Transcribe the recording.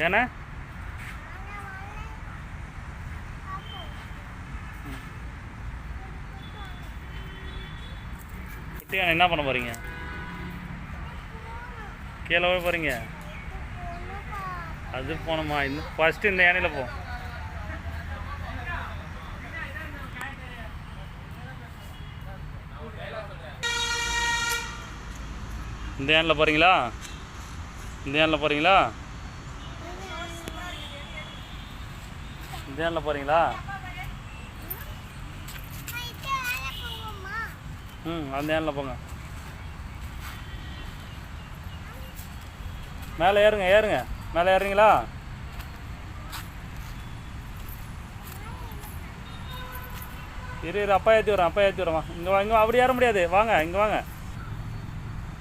ஏன்னா குட்டி யானை என்ன பண்ண போகிறீங்க? கீழே போய் போகிறீங்க? அது போகணுமா? இன்னும் ஃபஸ்ட்டு இந்த யானையில் போ. இந்த யானையில் போகிறீங்களா? இந்த யானையில் போகிறீங்களா? இந்த யானையில் போகிறீங்களா? அந்த யானையில் போங்க. மேலே ஏறுங்க ஏறுங்க. மேலே ஏறுறீங்களா? இரு அப்பா ஏற்றி வரேன், அப்பா ஏற்றி வரேன். இங்கே அப்படி ஏற முடியாது, வாங்க இங்கே வாங்க.